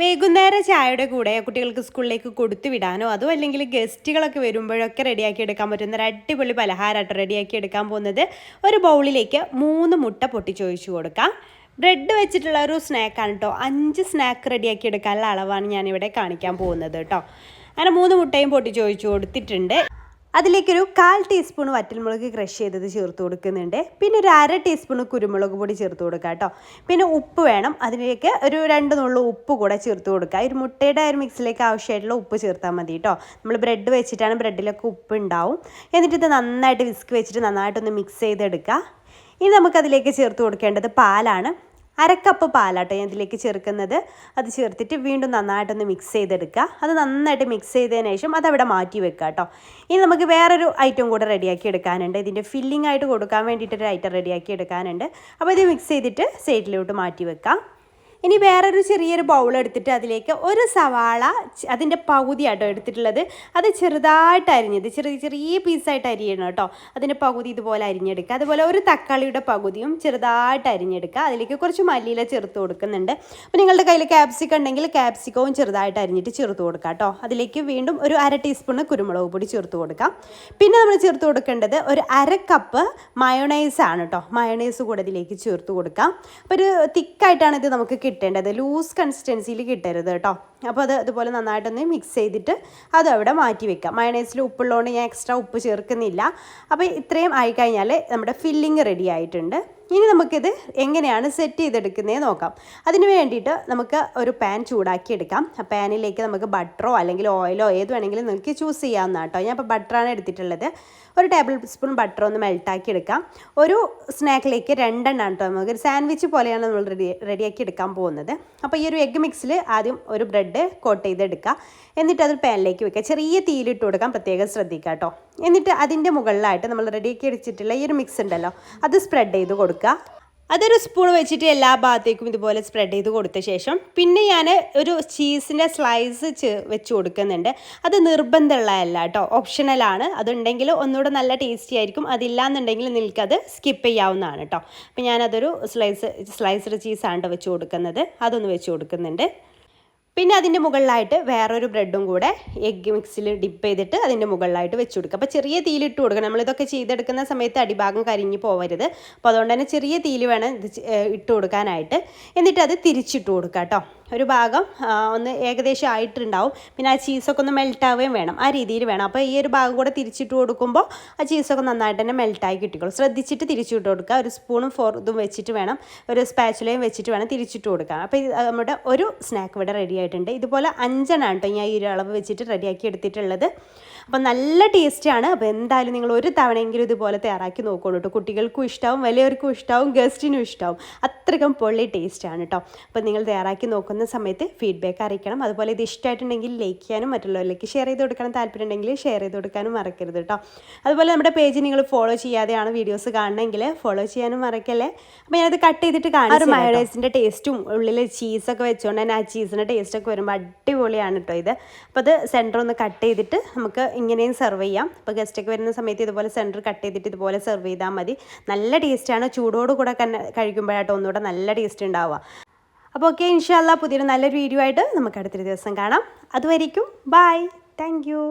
വൈകുന്നേര ചായയുടെ കൂടെ കുട്ടികൾക്ക് സ്കൂളിലേക്ക് കൊടുത്തു വിടാനോ അതോ അല്ലെങ്കിൽ ഗസ്റ്റുകളൊക്കെ വരുമ്പോഴൊക്കെ റെഡിയാക്കി എടുക്കാൻ പറ്റുന്ന ഒരു അടിപൊളി പലഹാരമായിട്ട് റെഡിയാക്കി എടുക്കാൻ പോകുന്നത്. ഒരു ബൗളിലേക്ക് 3 മുട്ട പൊട്ടിച്ചൊഴിച്ചു കൊടുക്കാം. ബ്രെഡ് വെച്ചിട്ടുള്ള ഒരു സ്നാക്കാണ് കേട്ടോ. 5 സ്നാക്ക് റെഡിയാക്കി എടുക്കാനുള്ള അളവാണ് ഞാനിവിടെ കാണിക്കാൻ പോകുന്നത് കേട്ടോ. അങ്ങനെ 3 മുട്ടയും പൊട്ടിച്ചൊഴിച്ചു കൊടുത്തിട്ടുണ്ട്. അതിലേക്കൊരു 1/4 ടീസ്പൂൺ വറ്റൽമുളക് ക്രഷ് ചെയ്തത് ചേർത്ത് കൊടുക്കുന്നുണ്ട്. പിന്നെ ഒരു 1/2 ടീസ്പൂൺ കുരുമുളക് പൊടി ചേർത്ത് കൊടുക്കുക കേട്ടോ. പിന്നെ ഉപ്പ് വേണം. അതിലേക്ക് ഒരു 2 നുള്ളു ഉപ്പ് കൂടെ ചേർത്ത് കൊടുക്കുക. ഒരു മുട്ടയുടെ ഒരു മിക്സിലേക്ക് ആവശ്യമായിട്ടുള്ള ഉപ്പ് ചേർത്താൽ മതി കേട്ടോ. നമ്മൾ ബ്രെഡ് വെച്ചിട്ടാണ്, ബ്രെഡിലൊക്കെ ഉപ്പ് ഉണ്ടാവും. എന്നിട്ട് ഇത് നന്നായിട്ട് വിസ്ക് വെച്ചിട്ട് നന്നായിട്ടൊന്ന് മിക്സ് ചെയ്തെടുക്കുക. ഇനി നമുക്കതിലേക്ക് ചേർത്ത് കൊടുക്കേണ്ടത് പാലാണ്. 1/2 കപ്പ് പാലാട്ടോ ഞാൻ ഇതിലേക്ക് ചേർക്കുന്നത്. അത് ചേർത്തിട്ട് വീണ്ടും നന്നായിട്ടൊന്ന് മിക്സ് ചെയ്തെടുക്കുക. അത് നന്നായിട്ട് മിക്സ് ചെയ്തതിന് ശേഷം അതവിടെ മാറ്റി വെക്കുക കേട്ടോ. ഇനി നമുക്ക് വേറൊരു ഐറ്റം കൂടെ റെഡിയാക്കി എടുക്കാനുണ്ട്. ഇതിൻ്റെ ഫില്ലിംഗ് ആയിട്ട് കൊടുക്കാൻ വേണ്ടിയിട്ടൊരു ഐറ്റം റെഡിയാക്കി എടുക്കാനുണ്ട്. അപ്പോൾ ഇത് മിക്സ് ചെയ്തിട്ട് സൈഡിലോട്ട് മാറ്റി വെക്കാം. ഇനി വേറൊരു ചെറിയൊരു ബൗൾ എടുത്തിട്ട് അതിലേക്ക് ഒരു സവാള അതിൻ്റെ പകുതിയാട്ടോ എടുത്തിട്ടുള്ളത്. അത് ചെറുതായിട്ട് അരിഞ്ഞത് ചെറിയ പീസായിട്ട് അരിയണം കേട്ടോ. അതിൻ്റെ പകുതി ഇതുപോലെ അരിഞ്ഞെടുക്കുക. അതുപോലെ ഒരു തക്കാളിയുടെ പകുതിയും ചെറുതായിട്ട് അരിഞ്ഞെടുക്കുക. അതിലേക്ക് കുറച്ച് മല്ലിയില ചേർത്ത് കൊടുക്കുന്നുണ്ട്. അപ്പോൾ നിങ്ങളുടെ കയ്യിൽ ക്യാപ്സിക്കം ഉണ്ടെങ്കിൽ ക്യാപ്സിക്കവും ചെറുതായിട്ട് അരിഞ്ഞിട്ട് ചേർത്ത് കൊടുക്കുക കേട്ടോ. അതിലേക്ക് വീണ്ടും ഒരു 1/2 ടീസ്പൂൺ കുരുമുളക് പൊടി ചേർത്ത് കൊടുക്കാം. പിന്നെ നമ്മൾ ചേർത്ത് കൊടുക്കേണ്ടത് ഒരു 1/2 കപ്പ് മയോണൈസ് ആണ് കേട്ടോ. മയോണൈസ് കൂടെ ഇതിലേക്ക് ചേർത്ത് കൊടുക്കാം. അപ്പോൾ ഒരു തിക്കായിട്ടാണ് ഇത് നമുക്ക് കിട്ടേണ്ടത്, ലൂസ് കൺസിസ്റ്റൻസിയിൽ കിട്ടരുത് കേട്ടോ. അപ്പോൾ അത് അതുപോലെ നന്നായിട്ടൊന്ന് മിക്സ് ചെയ്തിട്ട് അതവിടെ മാറ്റി വെക്കാം. മയണൈസിൽ ഉപ്പുള്ളതുകൊണ്ട് ഞാൻ എക്സ്ട്രാ ഉപ്പ് ചേർക്കുന്നില്ല. അപ്പോൾ ഇത്രയും ആയിക്കഴിഞ്ഞാൽ നമ്മുടെ ഫില്ലിങ് റെഡി ആയിട്ടുണ്ട്. ഇനി നമുക്കിത് എങ്ങനെയാണ് സെറ്റ് ചെയ്തെടുക്കുന്നത് നോക്കാം. അതിന് വേണ്ടിയിട്ട് നമുക്ക് ഒരു പാൻ ചൂടാക്കി എടുക്കാം. ആ പാനിലേക്ക് നമുക്ക് ബട്ടറോ അല്ലെങ്കിൽ ഓയിലോ ഏത് വേണമെങ്കിലും നിങ്ങൾക്ക് ചൂസ് ചെയ്യാവുന്ന കേട്ടോ. ഞാൻ ഇപ്പോൾ ബട്ടറാണ് എടുത്തിട്ടുള്ളത്. ഒരു ടേബിൾ സ്പൂൺ ബട്ടർ ഒന്ന് മെൽട്ടാക്കി എടുക്കാം. ഒരു സ്നാക്കിലേക്ക് 2 എണ്ണം കേട്ടോ. നമുക്ക് ഒരു സാൻഡ്വിച്ച് പോലെയാണ് നമ്മൾ റെഡിയാക്കി എടുക്കാൻ പോകുന്നത്. അപ്പോൾ ഈ ഒരു എഗ്ഗ് മിക്സിൽ ആദ്യം ഒരു ബ്രെഡ് കോട്ട് ചെയ്തെടുക്കുക. എന്നിട്ട് അത് പാനിലേക്ക് വെക്കുക. ചെറിയ തീയിലിട്ട് കൊടുക്കാൻ പ്രത്യേകം ശ്രദ്ധിക്കുക കേട്ടോ. എന്നിട്ട് അതിൻ്റെ മുകളിലായിട്ട് നമ്മൾ റെഡിയാക്കി വെച്ചിട്ടുള്ള ഈ ഒരു മിക്സ് ഉണ്ടല്ലോ, അത് സ്പ്രെഡ് ചെയ്ത് കൊടുക്കുക. അതൊരു സ്പൂൺ വെച്ചിട്ട് എല്ലാ ഭാഗത്തേക്കും ഇതുപോലെ സ്പ്രെഡ് ചെയ്ത് കൊടുത്ത ശേഷം പിന്നെ ഞാൻ ഒരു ചീസിൻ്റെ സ്ലൈസ് വെച്ച് കൊടുക്കുന്നുണ്ട്. അത് നിർബന്ധമുള്ളതല്ല കേട്ടോ, ഓപ്ഷണലാണ്. അതുണ്ടെങ്കിൽ ഒന്നുകൂടെ നല്ല ടേസ്റ്റി ആയിരിക്കും. അതില്ലാന്നുണ്ടെങ്കിൽ നിങ്ങൾക്കത് സ്കിപ്പ് ചെയ്യാവുന്നതാണ് കേട്ടോ. അപ്പോൾ ഞാനതൊരു സ്ലൈസ്ഡ് ചീസാണ് വെച്ച് കൊടുക്കുന്നത്. അതൊന്ന് വെച്ച് കൊടുക്കുന്നുണ്ട്. പിന്നെ അതിൻ്റെ മുകളിലായിട്ട് വേറൊരു ബ്രെഡും കൂടെ എഗ്ഗ് മിക്സിൽ ഡിപ്പ് ചെയ്തിട്ട് അതിൻ്റെ മുകളിലായിട്ട് വെച്ച് കൊടുക്കുക. അപ്പോൾ ചെറിയ തീയിലിട്ട് കൊടുക്കണം. നമ്മളിതൊക്കെ ചെയ്തെടുക്കുന്ന സമയത്ത് അടിഭാഗം കരിഞ്ഞ് പോവരുത്. അപ്പോൾ അതുകൊണ്ട് തന്നെ ചെറിയ തീയിൽ വേണം ഇത് ഇട്ട് കൊടുക്കാനായിട്ട്. എന്നിട്ട് അത് തിരിച്ചിട്ട് കൊടുക്കുക കേട്ടോ. ഒരു ഭാഗം ഒന്ന് ഏകദേശം ആയിട്ടുണ്ടാവും. പിന്നെ ആ ചീസൊക്കെ ഒന്ന് മെൽട്ടാവുകയും വേണം. ആ രീതിയിൽ വേണം. അപ്പോൾ ഈ ഒരു ഭാഗം കൂടെ തിരിച്ചിട്ട് കൊടുക്കുമ്പോൾ ആ ചീസൊക്കെ നന്നായിട്ട് തന്നെ മെൽട്ടായി കിട്ടിക്കോളും. ശ്രദ്ധിച്ചിട്ട് തിരിച്ചിട്ട് കൊടുക്കുക. ഒരു സ്പൂണും ഫോർക്കും വെച്ചിട്ട് വേണം, ഒരു സ്പാച്ചുലയും വെച്ചിട്ട് വേണം തിരിച്ചിട്ട് കൊടുക്കുക. അപ്പോൾ നമ്മുടെ ഒരു സ്നാക്ക് ഇവിടെ റെഡി ആയിട്ടുണ്ട്. ഇതുപോലെ 5 എണ്ണം കേട്ടോ ഞാൻ ഈ ഒരു അളവ് വെച്ചിട്ട് റെഡിയാക്കി എടുത്തിട്ടുള്ളത്. അപ്പോൾ നല്ല ടേസ്റ്റാണ്. അപ്പോൾ എന്തായാലും നിങ്ങൾ ഒരു തവണയെങ്കിലും ഇതുപോലെ തയ്യാറാക്കി നോക്കോളൂ കേട്ടോ. കുട്ടികൾക്കും ഇഷ്ടമാവും, വലിയവർക്കും ഇഷ്ടമാവും, ഗസ്റ്റിനും ഇഷ്ടമാവും. അത്രയ്ക്കും പൊള്ളി ടേസ്റ്റാണ് കേട്ടോ. അപ്പോൾ നിങ്ങൾ തയ്യാറാക്കി നോക്കുന്ന സമയത്ത് ഫീഡ്ബാക്ക് അറിയിക്കണം. അതുപോലെ ഇത് ഇഷ്ടമായിട്ടുണ്ടെങ്കിൽ ലൈക്ക് ചെയ്യാനും മറ്റുള്ളവരിലേക്ക് ഷെയർ ചെയ്ത് കൊടുക്കണം. താല്പര്യം ഉണ്ടെങ്കിൽ ഷെയർ ചെയ്ത് കൊടുക്കാനും മറക്കരുത് കേട്ടോ. അതുപോലെ നമ്മുടെ പേജ് നിങ്ങൾ ഫോളോ ചെയ്യാതെയാണ് വീഡിയോസ് കാണണമെങ്കിൽ ഫോളോ ചെയ്യാനും മറക്കല്ലേ. അപ്പോൾ ഞാനത് കട്ട് ചെയ്തിട്ട് കാണിച്ചു. മയോണൈസിൻ്റെ ടേസ്റ്റും ഉള്ളിൽ ചീസൊക്കെ വെച്ചുകൊണ്ട് തന്നെ ആ ചീസിൻ്റെ ടേസ്റ്റൊക്കെ വരുമ്പോൾ അടിപൊളിയാണ് കേട്ടോ ഇത്. അപ്പോൾ അത് സെൻറ്റർ ഒന്ന് കട്ട് ചെയ്തിട്ട് നമുക്ക് ഇങ്ങനെയും സെർവ് ചെയ്യാം. അപ്പോൾ ഗസ്റ്റൊക്കെ വരുന്ന സമയത്ത് ഇതുപോലെ സെൻറ്റർ കട്ട് ചെയ്തിട്ട് ഇതുപോലെ സെർവ് ചെയ്താൽ മതി. നല്ല ടേസ്റ്റാണ്. ചൂടോട് കൂടെ കഴിക്കുമ്പോഴാട്ടോ ഒന്നുകൂടെ നല്ല ടേസ്റ്റ് ഉണ്ടാവുക. അപ്പോൾ ഓക്കെ, ഇൻഷാ അല്ലാ പുതിയൊരു നല്ലൊരു വീഡിയോ ആയിട്ട് നമുക്ക് അടുത്തൊരു ദിവസം കാണാം. അതുവരേക്കും ബൈ. Thank you.